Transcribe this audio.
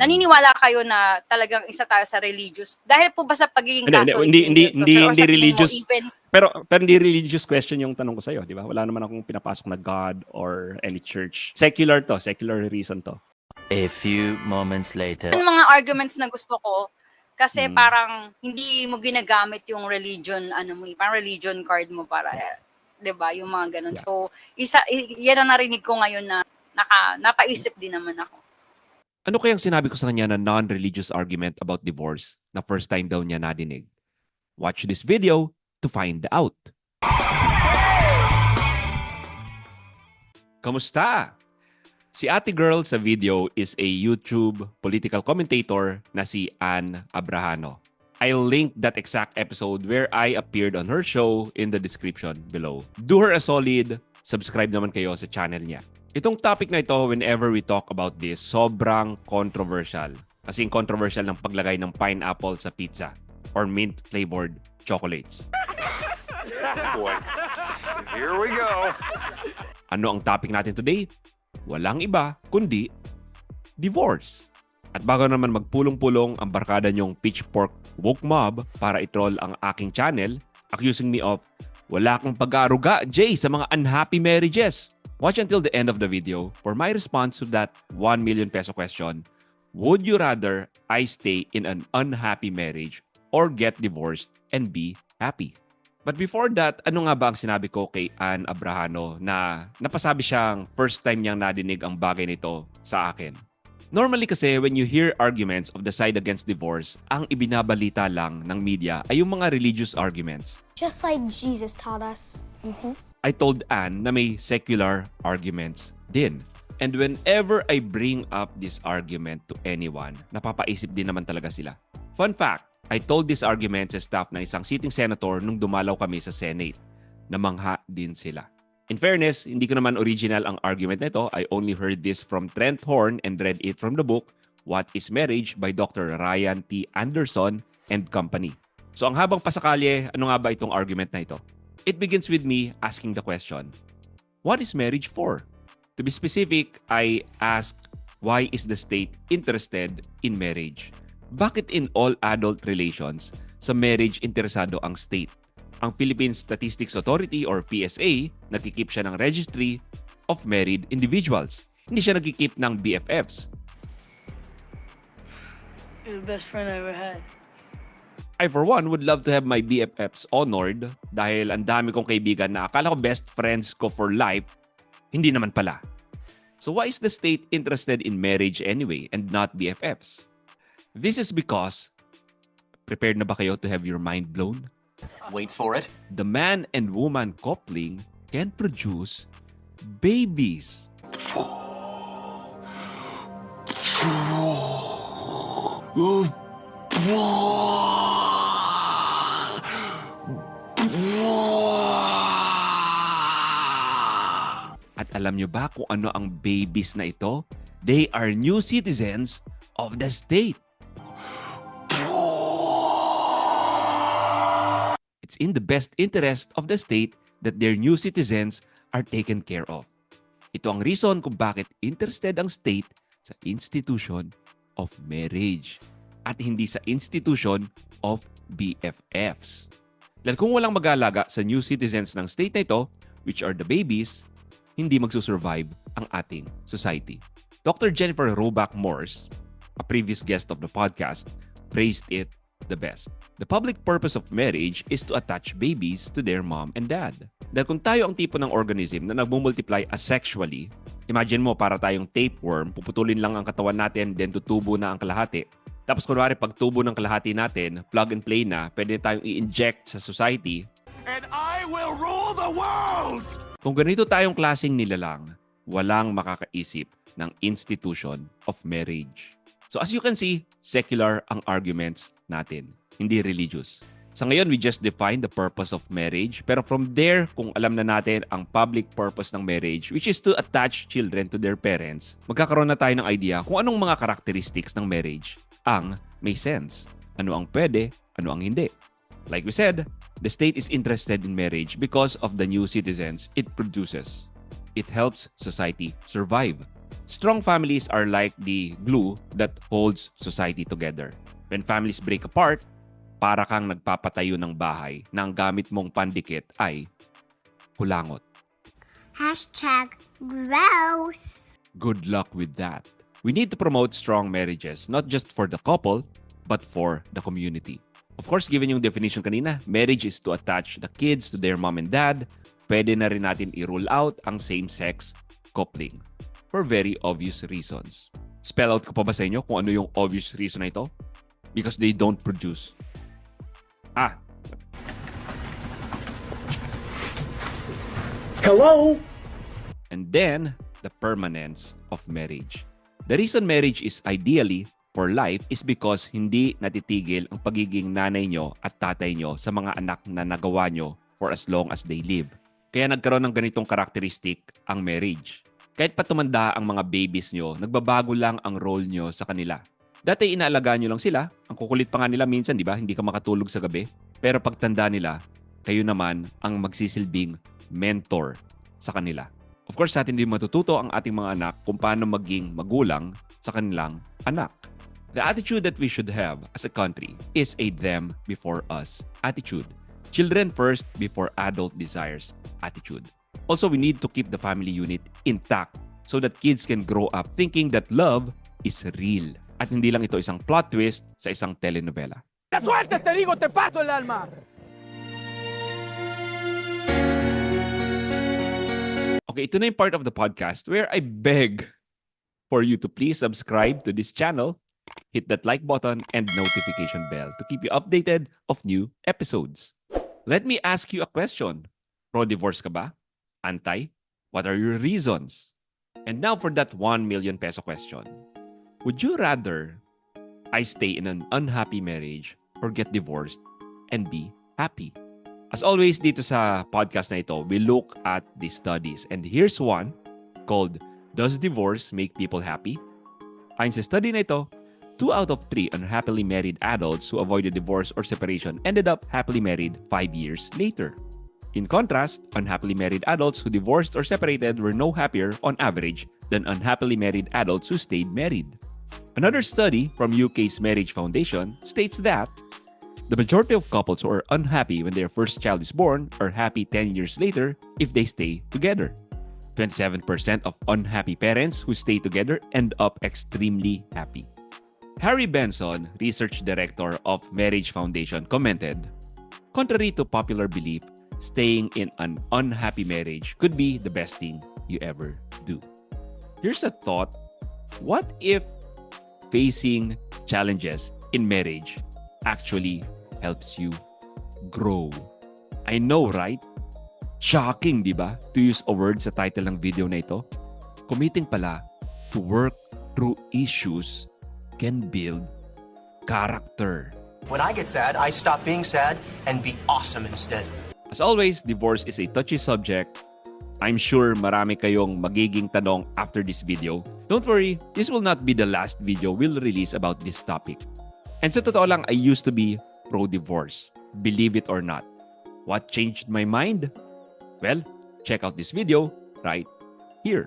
naniniwala kayo na talagang isa tayo sa religious? Dahil po ba sa pagiging Catholic hindi religious. Even... Pero hindi religious question yung tanong ko sa'yo, di ba? Wala naman akong pinapasok na God or any church. Secular reason to. A few moments later. Yung mga arguments na gusto ko, kasi parang hindi mo ginagamit yung religion, parang religion card mo para, di ba? Yung mga ganun. Yeah. So, yan ang narinig ko ngayon na napaisip din naman ako. Ano kayang sinabi ko sa kanya na non-religious argument about divorce na first time daw niya nadinig? Watch this video to find out. Kamusta? Si Ate Girl sa video is a YouTube political commentator na si Ann Abrahano. I'll link that exact episode where I appeared on her show in the description below. Do her a solid, subscribe naman kayo sa channel niya. Itong topic na ito, whenever we talk about this, sobrang controversial. Kasing controversial ng paglagay ng pineapple sa pizza or mint-flavored chocolates. Boy, here we go. Ano ang topic natin today? Walang iba kundi divorce. At bago naman magpulong-pulong ang barkada nyong pitchfork woke mob para i-troll ang aking channel, accusing me of wala kang pag-aaruga, Jay, sa mga unhappy marriages. Watch until the end of the video for my response to that 1 million peso question. Would you rather I stay in an unhappy marriage or get divorced and be happy? But before that, ano nga ba ang sinabi ko kay Ann Abrahano na napasabi siyang first time niyang nadinig ang bagay nito sa akin? Normally kasi when you hear arguments of the side against divorce, ang ibinabalita lang ng media ay yung mga religious arguments. Just like Jesus taught us. I told Ann na may secular arguments din. And whenever I bring up this argument to anyone, napapaisip din naman talaga sila. Fun fact, I told this argument sa staff ng isang sitting senator nung dumalaw kami sa Senate. Namangha din sila. In fairness, hindi ko naman original ang argument nito. I only heard this from Trent Horn and read it from the book, What is Marriage by Dr. Ryan T. Anderson and Company. So ang habang pasakalye, ano nga ba itong argument na ito? It begins with me asking the question, what is marriage for? To be specific, I asked, why is the state interested in marriage? Bakit in all adult relations, sa marriage interesado ang state? Ang Philippine Statistics Authority or PSA, nagkikip siya ng registry of married individuals. Hindi siya nagkikip ng BFFs. You're the best friend I ever had. I, for one, would love to have my BFFs honored dahil ang dami kong kaibigan na akala ko best friends ko for life, hindi naman pala. So why is the state interested in marriage anyway and not BFFs? This is because, prepared na ba kayo to have your mind blown? Wait for it. The man and woman coupling can produce babies. At alam nyo ba kung ano ang babies na ito? They are new citizens of the state. It's in the best interest of the state that their new citizens are taken care of. Ito ang reason kung bakit interested ang state sa institution of marriage at hindi sa institution of BFFs. Dahil kung walang mag-aalaga sa new citizens ng state na ito, which are the babies, hindi magsusurvive ang ating society. Dr. Jennifer Robach Morse, a previous guest of the podcast, praised it the best. The public purpose of marriage is to attach babies to their mom and dad. Dahil kung tayo ang tipo ng organism na nagmumultiply asexually, imagine mo para tayong tapeworm, puputulin lang ang katawan natin, then tutubo na ang kalahati. Tapos kunwari pag tubo ng kalahati natin, plug and play na, pwede tayong i-inject sa society. And I will rule the world! Kung ganito tayong klaseng nilalang, walang makakaisip ng institution of marriage. So as you can see, secular ang arguments natin, hindi religious. Sa ngayon, we just define the purpose of marriage. Pero from there, kung alam na natin ang public purpose ng marriage, which is to attach children to their parents, magkakaroon na tayo ng idea kung anong mga characteristics ng marriage ang may sense. Ano ang pwede, ano ang hindi. Like we said, the state is interested in marriage because of the new citizens it produces. It helps society survive. Strong families are like the glue that holds society together. When families break apart, para kang nagpapatayo ng bahay na ang gamit mong pandikit ay kulangot. Hashtag gross. Good luck with that. We need to promote strong marriages, not just for the couple, but for the community. Of course, given yung definition kanina, marriage is to attach the kids to their mom and dad. Pwede na rin natin i-rule out ang same-sex coupling for very obvious reasons. Spell out ko pa ba sa inyo kung ano yung obvious reason na ito? Because they don't produce. Hello? And then, the permanence of marriage. The reason marriage is ideally for life is because hindi natitigil ang pagiging nanay nyo at tatay nyo sa mga anak na nagawa nyo for as long as they live. Kaya nagkaroon ng ganitong karakteristik ang marriage. Kahit pa tumanda ang mga babies nyo, nagbabago lang ang role nyo sa kanila. Dati inaalagaan nyo lang sila. Ang kukulit pa nga nila minsan, di ba? Hindi ka makatulog sa gabi. Pero pagtanda nila, kayo naman ang magsisilbing mentor sa kanila. Of course, sa atin din matututo ang ating mga anak kung paano maging magulang sa kanilang anak. The attitude that we should have as a country is a them before us attitude. Children first before adult desires attitude. Also, we need to keep the family unit intact so that kids can grow up thinking that love is real. At hindi lang ito isang plot twist sa isang telenovela. ¡La sueltes, te digo! ¡Te parto el alma! Okay, ito na yung part of the podcast where I beg for you to please subscribe to this channel, hit that like button and notification bell to keep you updated of new episodes. Let me ask you a question. Pro-divorce ka ba? Anti? What are your reasons? And now for that 1 million peso question. Would you rather I stay in an unhappy marriage or get divorced and be happy? As always, dito sa podcast na ito, we look at the studies. And here's one called, Does Divorce Make People Happy? Ayon sa study na ito, 2 out of 3 unhappily married adults who avoided divorce or separation ended up happily married 5 years later. In contrast, unhappily married adults who divorced or separated were no happier on average than unhappily married adults who stayed married. Another study from UK's Marriage Foundation states that the majority of couples who are unhappy when their first child is born are happy 10 years later if they stay together. 27% of unhappy parents who stay together end up extremely happy. Harry Benson, research director of Marriage Foundation, commented, contrary to popular belief, staying in an unhappy marriage could be the best thing you ever do. Here's a thought. What if facing challenges in marriage actually helps you grow? I know, right? Shocking, di ba? To use a word sa title ng video na ito. Committing pala to work through issues can build character. When I get sad, I stop being sad and be awesome instead. As always, divorce is a touchy subject. I'm sure marami kayong magiging tanong after this video. Don't worry, this will not be the last video we'll release about this topic. And sa totoo lang, I used to be pro-divorce. Believe it or not. What changed my mind? Well, check out this video right here.